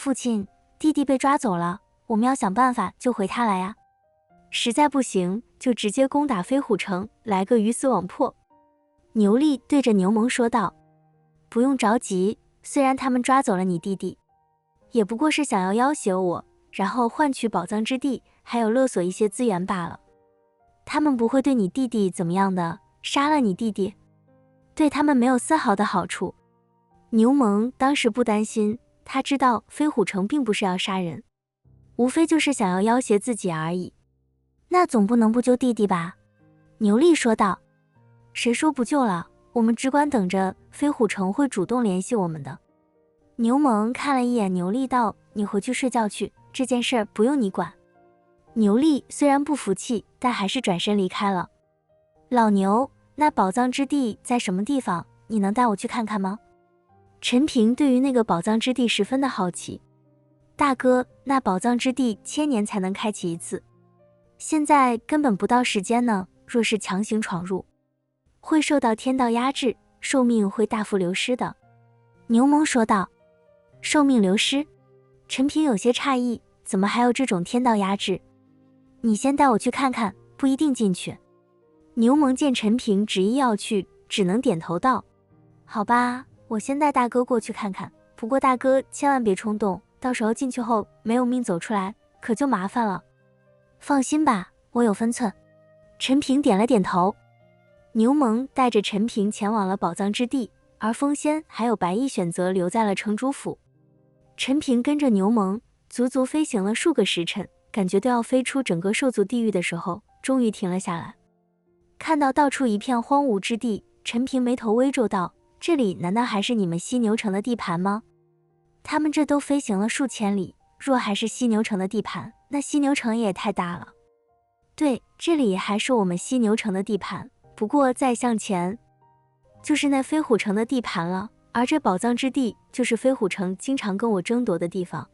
父亲，弟弟被抓走了，我们要想办法救回他来呀。实在不行，就直接攻打飞虎城，来个鱼死网破。牛力对着牛虻说道：不用着急，虽然他们抓走了你弟弟，也不过是想要要挟我，然后换取宝藏之地，还有勒索一些资源罢了。他们不会对你弟弟怎么样的，杀了你弟弟，对他们没有丝毫的好处。牛虻当时不担心，他知道飞虎城并不是要杀人，无非就是想要要挟自己而已。那总不能不救弟弟吧？牛力说道。谁说不救了？我们只管等着飞虎城会主动联系我们的。牛虻看了一眼牛力道：你回去睡觉去，这件事不用你管。牛力虽然不服气，但还是转身离开了。老牛，那宝藏之地在什么地方？你能带我去看看吗？陈平对于那个宝藏之地十分的好奇。大哥，那宝藏之地1000年才能开启一次，现在根本不到时间呢，若是强行闯入，会受到天道压制，寿命会大幅流失的。牛虻说道。寿命流失？陈平有些诧异，怎么还有这种天道压制？你先带我去看看，不一定进去。牛虻见陈平执意要去，只能点头道：好吧，我先带大哥过去看看，不过大哥千万别冲动，到时候进去后没有命走出来，可就麻烦了。放心吧，我有分寸。陈平点了点头。牛虻带着陈平前往了宝藏之地，而风仙还有白衣选择留在了城主府。陈平跟着牛虻足足飞行了数个时辰，感觉都要飞出整个兽族地狱的时候，终于停了下来。看到到处一片荒芜之地，陈平眉头微皱道：这里难道还是你们犀牛城的地盘吗？他们这都飞行了数千里，若还是犀牛城的地盘，那犀牛城也太大了。对，这里还是我们犀牛城的地盘，不过再向前就是那飞虎城的地盘了，而这宝藏之地就是飞虎城经常跟我争夺的地方。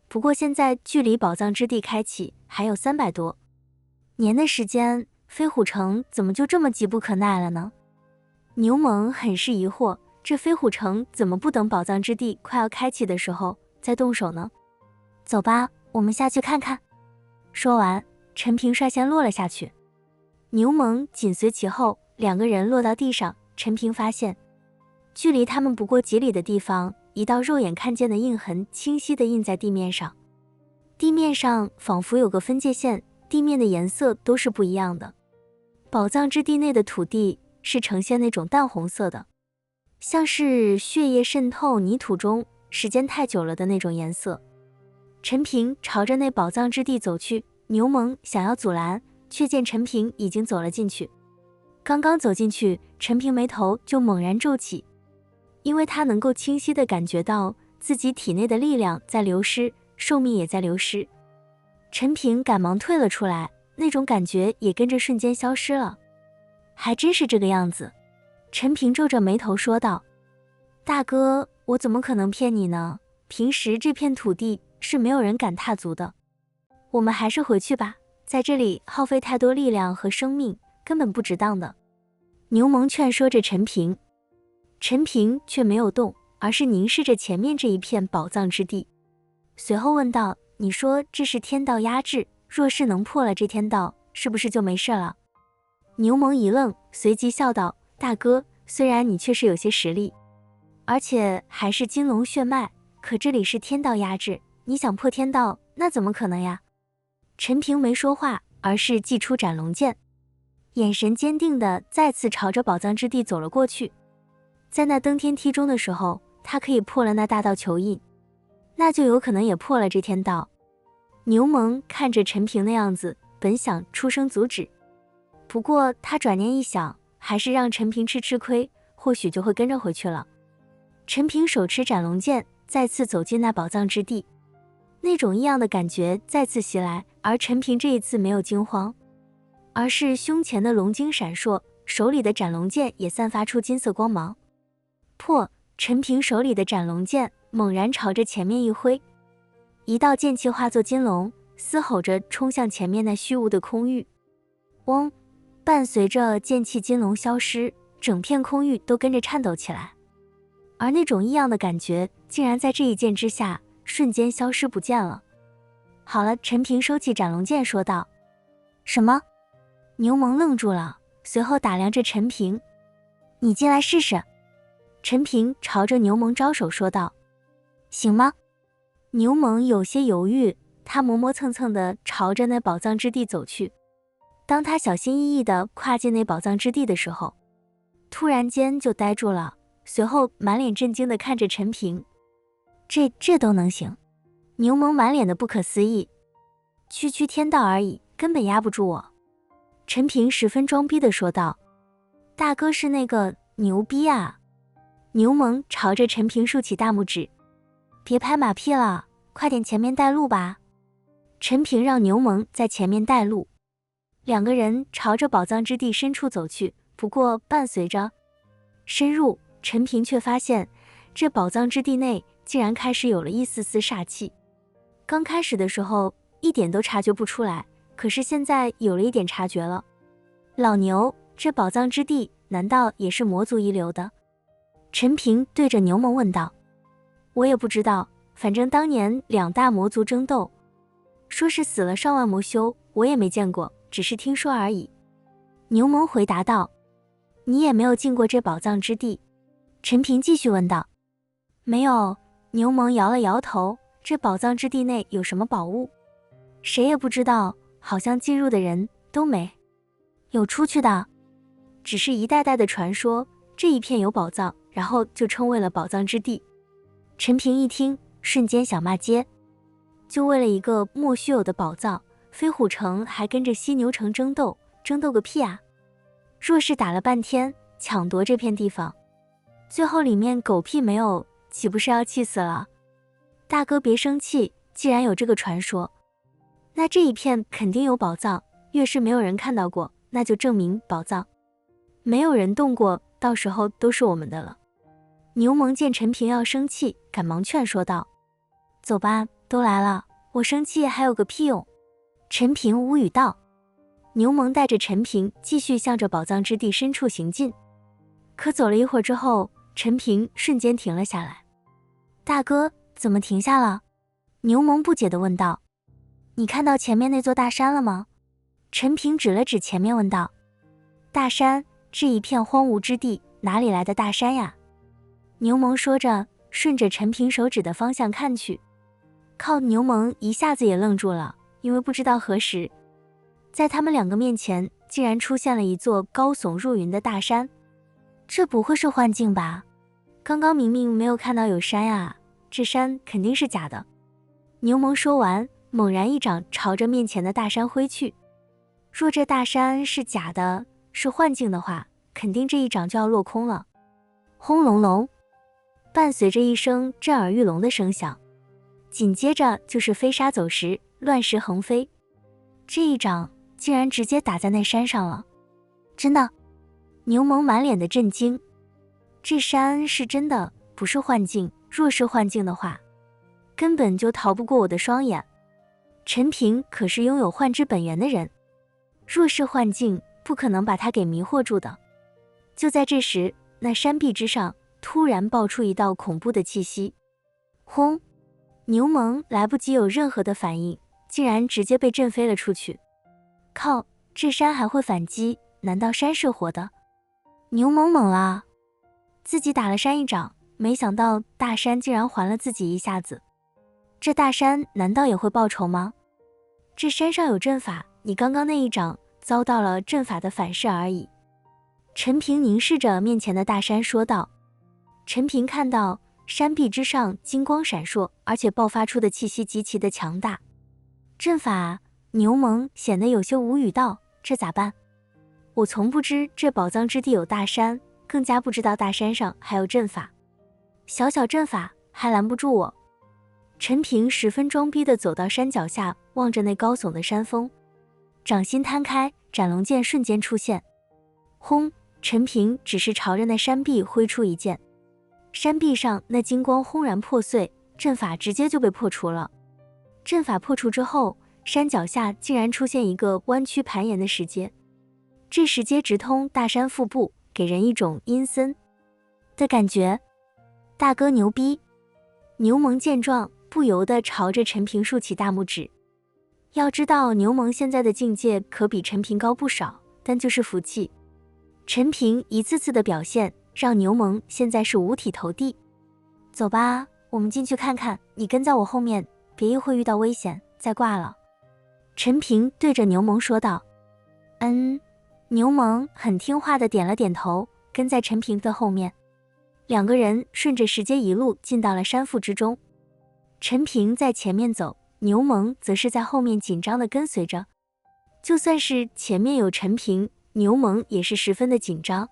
不过现在距离宝藏之地开启还有300多年的时间，飞虎城怎么就这么急不可耐了呢？牛虻很是疑惑，这飞虎城怎么不等宝藏之地快要开启的时候再动手呢？走吧，我们下去看看。说完，陈平率先落了下去，牛虻紧随其后，两个人落到地上。陈平发现，距离他们不过几里的地方，一道肉眼看见的印痕清晰地印在地面上。地面上仿佛有个分界线，地面的颜色都是不一样的。宝藏之地内的土地是呈现那种淡红色的，像是血液渗透泥土中时间太久了的那种颜色。陈平朝着那宝藏之地走去，牛虻想要阻拦，却见陈平已经走了进去。刚刚走进去，陈平眉头就猛然皱起，因为他能够清晰地感觉到自己体内的力量在流失，寿命也在流失。陈平赶忙退了出来，那种感觉也跟着瞬间消失了。还真是这个样子，陈平皱着眉头说道：大哥，我怎么可能骗你呢？平时这片土地是没有人敢踏足的，我们还是回去吧，在这里耗费太多力量和生命根本不值当的。牛虻劝说着陈平，陈平却没有动，而是凝视着前面这一片宝藏之地，随后问道：你说这是天道压制，若是能破了这天道，是不是就没事了？牛虻一愣，随即笑道：大哥，虽然你确实有些实力，而且还是金龙血脉，可这里是天道压制，你想破天道，那怎么可能呀？陈平没说话，而是祭出斩龙剑，眼神坚定地再次朝着宝藏之地走了过去。在那登天梯中的时候，他可以破了那大道球印，那就有可能也破了这天道。牛虻看着陈平的样子，本想出声阻止，不过他转念一想，还是让陈平吃亏，或许就会跟着回去了。陈平手持斩龙剑，再次走进那宝藏之地，那种异样的感觉再次袭来，而陈平这一次没有惊慌，而是胸前的龙晶闪烁，手里的斩龙剑也散发出金色光芒。破！陈平手里的斩龙剑猛然朝着前面一挥，一道剑气化作金龙，嘶吼着冲向前面那虚无的空域。嗡！伴随着剑气金龙消失，整片空域都跟着颤抖起来。而那种异样的感觉，竟然在这一剑之下瞬间消失不见了。好了，陈平收起斩龙剑说道。什么？牛虻愣住了，随后打量着陈平。你进来试试。陈平朝着牛虻招手说道。行吗？牛虻有些犹豫，他磨磨蹭蹭地朝着那宝藏之地走去。当他小心翼翼地跨进那宝藏之地的时候，突然间就呆住了，随后满脸震惊地看着陈平。这都能行？牛虻满脸的不可思议。区区天道而已，根本压不住我。陈平十分装逼地说道。大哥是那个牛逼啊！牛虻朝着陈平竖起大拇指。别拍马屁了，快点前面带路吧。陈平让牛虻在前面带路，两个人朝着宝藏之地深处走去。不过伴随着深入，陈平却发现这宝藏之地内竟然开始有了一丝丝煞气。刚开始的时候一点都察觉不出来，可是现在有了一点察觉了。老牛，这宝藏之地难道也是魔族遗留的？陈平对着牛虻问道。我也不知道，反正当年两大魔族争斗，说是死了上万魔修，我也没见过，只是听说而已。牛虻回答道。你也没有进过这宝藏之地？陈平继续问道。没有。牛虻摇了摇头。这宝藏之地内有什么宝物？谁也不知道，好像进入的人都没有出去的，只是一代代的传说，这一片有宝藏，然后就称为了宝藏之地。陈平一听，瞬间想骂街。就为了一个莫须有的宝藏，飞虎城还跟着犀牛城争斗，争斗个屁啊！若是打了半天，抢夺这片地方，最后里面狗屁没有，岂不是要气死了？大哥别生气，既然有这个传说，那这一片肯定有宝藏，越是没有人看到过，那就证明宝藏没有人动过，到时候都是我们的了。牛虻见陈平要生气，赶忙劝说道。走吧，都来了，我生气还有个屁用？陈平无语道。牛虻带着陈平继续向着宝藏之地深处行进。可走了一会儿之后，陈平瞬间停了下来。大哥，怎么停下了？牛虻不解地问道。你看到前面那座大山了吗？陈平指了指前面问道。大山？这一片荒芜之地，哪里来的大山呀？牛虻说着，顺着陈平手指的方向看去。靠，牛虻一下子也愣住了，因为不知道何时，在他们两个面前竟然出现了一座高耸入云的大山。这不会是幻境吧？刚刚明明没有看到有山啊，这山肯定是假的。牛虻说完，猛然一掌朝着面前的大山挥去。若这大山是假的，是幻境的话，肯定这一掌就要落空了。轰隆隆，伴随着一声震耳欲聋的声响，紧接着就是飞沙走石，乱石横飞。这一掌竟然直接打在那山上了。真的？牛虻满脸的震惊。这山是真的，不是幻境，若是幻境的话，根本就逃不过我的双眼。陈平可是拥有幻之本源的人，若是幻境，不可能把他给迷惑住的。就在这时，那山壁之上突然爆出一道恐怖的气息。轰！牛虻来不及有任何的反应，竟然直接被震飞了出去。靠，这山还会反击？难道山是活的？牛虻懵了，自己打了山一掌，没想到大山竟然还了自己一下子。这大山难道也会报仇吗？这山上有阵法，你刚刚那一掌遭到了阵法的反噬而已。陈平凝视着面前的大山说道。陈平看到山壁之上金光闪烁，而且爆发出的气息极其的强大。阵法？牛虻显得有些无语道，这咋办？我从不知这宝藏之地有大山，更加不知道大山上还有阵法。小小阵法还拦不住我。陈平十分装逼地走到山脚下，望着那高耸的山峰，掌心摊开，斩龙剑瞬间出现。轰！陈平只是朝着那山壁挥出一剑，山壁上那金光轰然破碎，阵法直接就被破除了。阵法破除之后，山脚下竟然出现一个弯曲盘延的石阶，这石阶直通大山腹部，给人一种阴森的感觉。大哥牛逼！牛虻见状，不由得朝着陈平竖起大拇指。要知道牛虻现在的境界可比陈平高不少，但就是服气。陈平一次次的表现让牛虻现在是五体投地。走吧，我们进去看看，你跟在我后面，别一会遇到危险再挂了。陈平对着牛虻说道。牛虻很听话的点了点头，跟在陈平的后面。两个人顺着石阶一路进到了山腹之中。陈平在前面走，牛虻则是在后面紧张的跟随着。就算是前面有陈平，牛虻也是十分的紧张。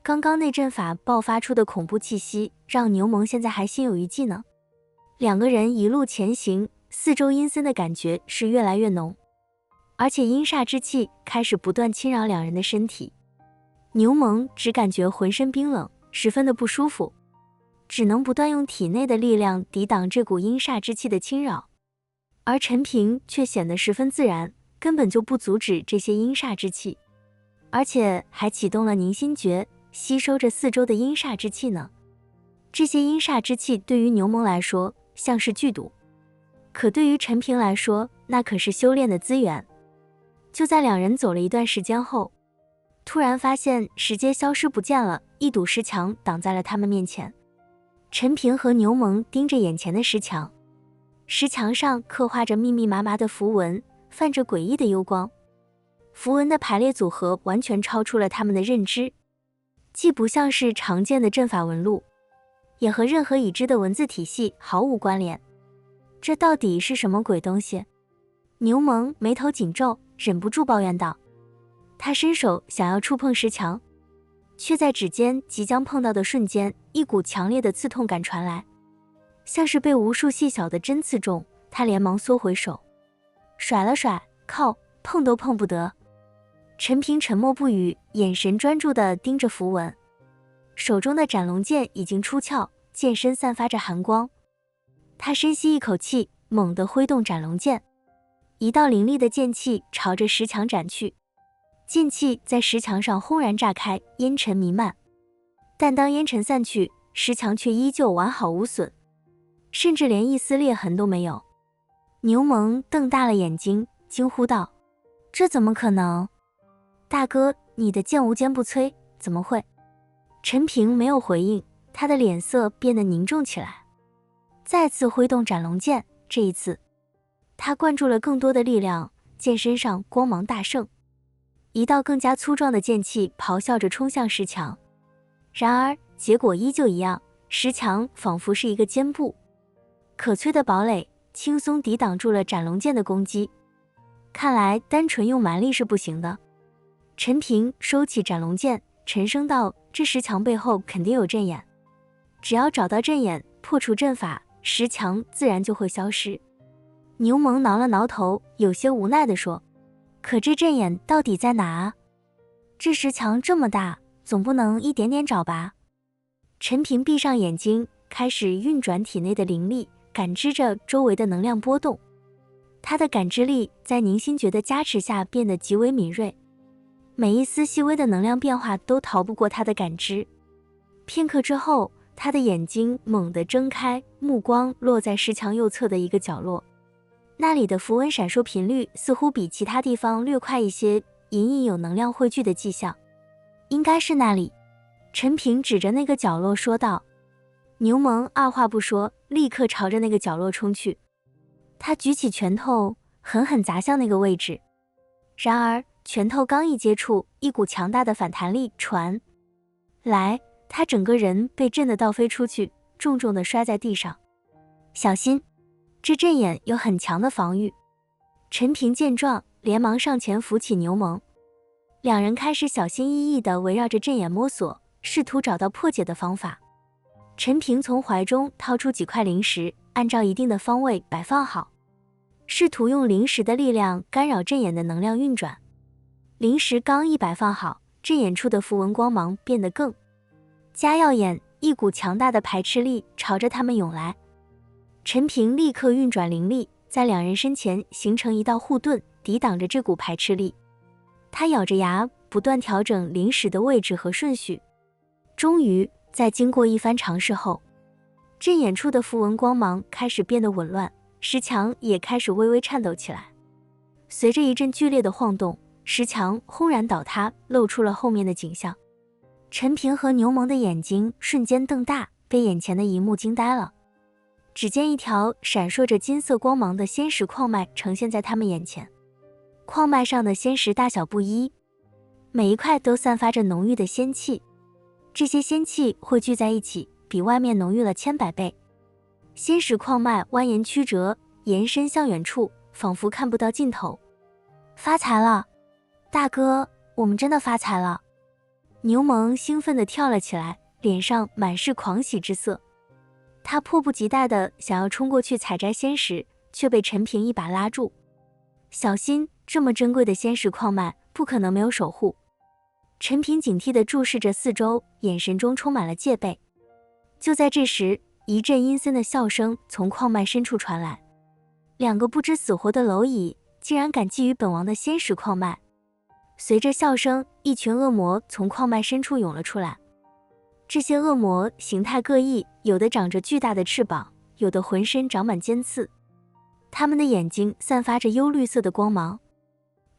刚刚那阵法爆发出的恐怖气息，让牛虻现在还心有余悸呢。两个人一路前行，四周阴森的感觉是越来越浓，而且阴煞之气开始不断侵扰两人的身体。牛虻只感觉浑身冰冷，十分的不舒服，只能不断用体内的力量抵挡这股阴煞之气的侵扰。而陈平却显得十分自然，根本就不阻止这些阴煞之气，而且还启动了凝心诀，吸收着四周的阴煞之气呢。这些阴煞之气对于牛虻来说像是剧毒，可对于陈平来说，那可是修炼的资源。就在两人走了一段时间后，突然发现石阶消失不见了，一堵石墙挡在了他们面前。陈平和牛虻盯着眼前的石墙，石墙上刻画着密密麻麻的符文，泛着诡异的幽光。符文的排列组合完全超出了他们的认知，既不像是常见的阵法纹路，也和任何已知的文字体系毫无关联。这到底是什么鬼东西？牛虻眉头紧皱，忍不住抱怨道。他伸手想要触碰石墙，却在指尖即将碰到的瞬间，一股强烈的刺痛感传来，像是被无数细小的针刺中。他连忙缩回手，甩了甩，靠，碰都碰不得。陈平沉默不语，眼神专注地盯着符文，手中的斩龙剑已经出鞘，剑身散发着寒光。他深吸一口气，猛地挥动斩龙剑，一道凌厉的剑气朝着石墙斩去。剑气在石墙上轰然炸开，烟尘弥漫。但当烟尘散去，石墙却依旧完好无损，甚至连一丝裂痕都没有。牛虻瞪大了眼睛，惊呼道：“这怎么可能？大哥，你的剑无坚不摧，怎么会？”陈平没有回应，他的脸色变得凝重起来，再次挥动斩龙剑。这一次，他灌注了更多的力量，剑身上光芒大盛，一道更加粗壮的剑气咆哮着冲向石墙。然而结果依旧一样，石墙仿佛是一个坚布，可摧的堡垒轻松抵挡住了斩龙剑的攻击。看来单纯用蛮力是不行的。陈平收起斩龙剑，沉声道：“这石墙背后肯定有阵眼，只要找到阵眼，破除阵法，石墙自然就会消失。”牛虻挠了挠头，有些无奈地说：“可这阵眼到底在哪啊？这石墙这么大，总不能一点点找吧？”陈平闭上眼睛，开始运转体内的灵力，感知着周围的能量波动。他的感知力在凝心诀的加持下变得极为敏锐，每一丝细微的能量变化都逃不过他的感知。片刻之后，他的眼睛猛地睁开，目光落在石墙右侧的一个角落，那里的符文闪烁频率似乎比其他地方略快一些，隐隐有能量汇聚的迹象。应该是那里。陈平指着那个角落说道。牛虻二话不说，立刻朝着那个角落冲去。他举起拳头，狠狠砸向那个位置。然而拳头刚一接触，一股强大的反弹力传来，他整个人被震得倒飞出去，重重地摔在地上。小心，这阵眼有很强的防御。陈平见状，连忙上前扶起牛虻。两人开始小心翼翼地围绕着阵眼摸索，试图找到破解的方法。陈平从怀中掏出几块灵石，按照一定的方位摆放好，试图用灵石的力量干扰阵眼的能量运转。灵石刚一摆放好，阵眼处的符文光芒变得更加耀眼，一股强大的排斥力朝着他们涌来。陈平立刻运转灵力，在两人身前形成一道护盾，抵挡着这股排斥力。他咬着牙，不断调整灵石的位置和顺序。终于在经过一番尝试后，阵眼处的符文光芒开始变得紊乱，石墙也开始微微颤抖起来。随着一阵剧烈的晃动，石墙轰然倒塌，露出了后面的景象。陈平和牛虻的眼睛瞬间瞪大，被眼前的一幕惊呆了。只见一条闪烁着金色光芒的仙石矿脉呈现在他们眼前，矿脉上的仙石大小不一，每一块都散发着浓郁的仙气，这些仙气汇聚在一起，比外面浓郁了千百倍。仙石矿脉蜿蜒曲折，延伸向远处，仿佛看不到尽头。发财了，大哥，我们真的发财了！牛虻兴奋地跳了起来，脸上满是狂喜之色。他迫不及待地想要冲过去采摘仙石，却被陈平一把拉住。小心，这么珍贵的仙石矿脉不可能没有守护。陈平警惕地注视着四周，眼神中充满了戒备。就在这时，一阵阴森的笑声从矿脉深处传来。两个不知死活的蝼蚁竟然敢觊觎本王的仙石矿脉！随着笑声，一群恶魔从矿脉深处涌了出来。这些恶魔形态各异，有的长着巨大的翅膀，有的浑身长满尖刺。它们的眼睛散发着幽绿色的光芒，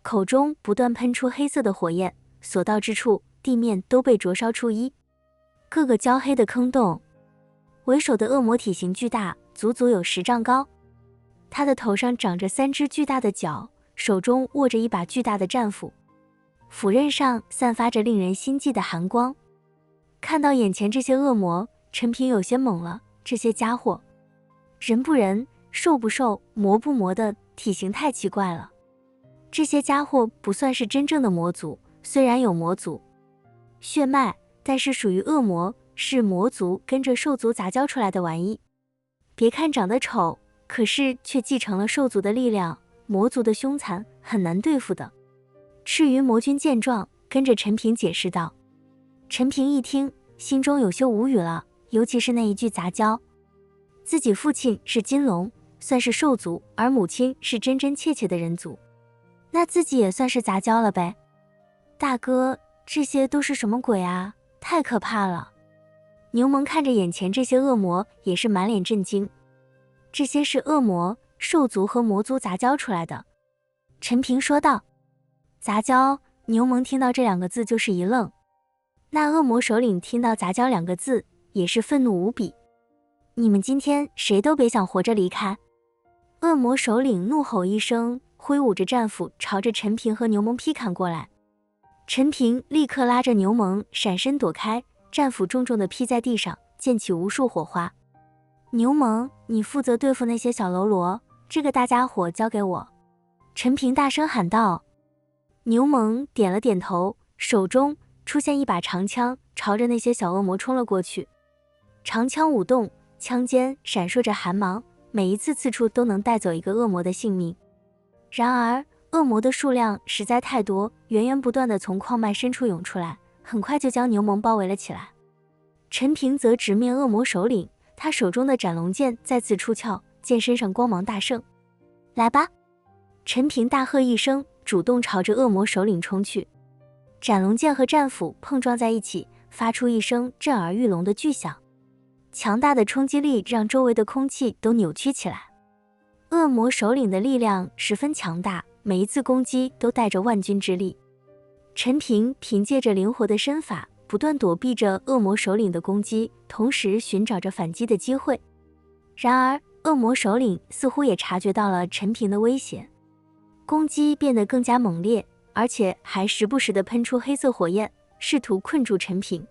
口中不断喷出黑色的火焰，所到之处，地面都被灼烧出个个焦黑的坑洞。为首的恶魔体型巨大，足足有10丈高。他的头上长着3只巨大的角，手中握着一把巨大的战斧，斧刃上散发着令人心悸的寒光。看到眼前这些恶魔，陈平有些懵了。这些家伙，人不人，兽不兽，魔不魔的，体型太奇怪了。这些家伙不算是真正的魔族，虽然有魔族血脉，但是属于恶魔，是魔族跟着兽族杂交出来的玩意。别看长得丑，可是却继承了兽族的力量，魔族的凶残，很难对付的。赤云魔君见状，跟着陈平解释道。陈平一听，心中有些无语了，尤其是那一句杂交。自己父亲是金龙，算是兽族，而母亲是真真切切的人族，那自己也算是杂交了呗。大哥，这些都是什么鬼啊？太可怕了！牛虻看着眼前这些恶魔，也是满脸震惊。这些是恶魔、兽族和魔族杂交出来的。陈平说道。杂交，牛虻听到这2个字就是一愣。那恶魔首领听到杂交2个字，也是愤怒无比。你们今天谁都别想活着离开！恶魔首领怒吼一声，挥舞着战斧朝着陈平和牛虻劈砍过来。陈平立刻拉着牛虻闪身躲开，战斧重重地劈在地上，溅起无数火花。牛虻，你负责对付那些小喽啰，这个大家伙交给我！陈平大声喊道。牛虻点了点头，手中出现一把长枪，朝着那些小恶魔冲了过去。长枪舞动，枪尖闪烁着寒芒，每一次刺出都能带走一个恶魔的性命。然而恶魔的数量实在太多，源源不断地从矿脉深处涌出来，很快就将牛虻包围了起来。陈平则直面恶魔首领，他手中的斩龙剑再次出鞘，剑身上光芒大盛。来吧！陈平大喝一声，主动朝着恶魔首领冲去。斩龙剑和战斧碰撞在一起，发出一声震耳欲聋的巨响，强大的冲击力让周围的空气都扭曲起来。恶魔首领的力量十分强大，每一次攻击都带着万钧之力。陈平凭借着灵活的身法，不断躲避着恶魔首领的攻击，同时寻找着反击的机会。然而恶魔首领似乎也察觉到了陈平的威胁，攻击变得更加猛烈，而且还时不时地喷出黑色火焰，试图困住陈平。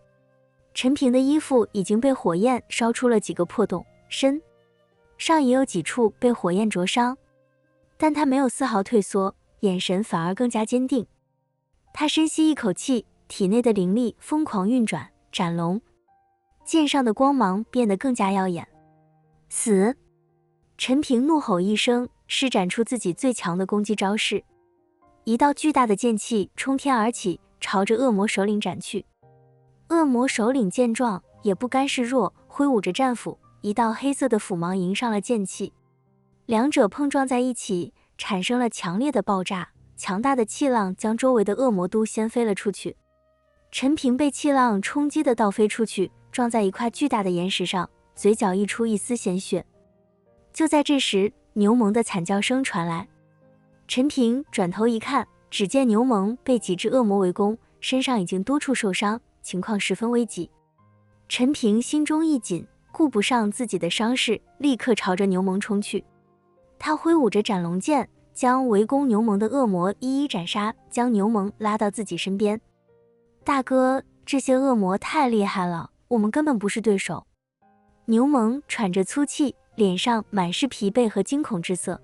陈平的衣服已经被火焰烧出了几个破洞，身上也有几处被火焰灼伤，但他没有丝毫退缩，眼神反而更加坚定。他深吸一口气，体内的灵力疯狂运转，斩龙剑上的光芒变得更加耀眼。死！陈平怒吼一声，施展出自己最强的攻击招式，一道巨大的剑气冲天而起，朝着恶魔首领斩去。恶魔首领见状也不甘示弱，挥舞着战斧，一道黑色的斧芒迎上了剑气，两者碰撞在一起，产生了强烈的爆炸，强大的气浪将周围的恶魔都掀飞了出去。陈平被气浪冲击的倒飞出去，撞在一块巨大的岩石上，嘴角溢出一丝鲜血。就在这时，牛虻的惨叫声传来。陈平转头一看，只见牛虻被几只恶魔围攻，身上已经多处受伤，情况十分危急。陈平心中一紧，顾不上自己的伤势，立刻朝着牛虻冲去。他挥舞着斩龙剑，将围攻牛虻的恶魔一一斩杀，将牛虻拉到自己身边。大哥，这些恶魔太厉害了，我们根本不是对手。牛虻喘着粗气，脸上满是疲惫和惊恐之色。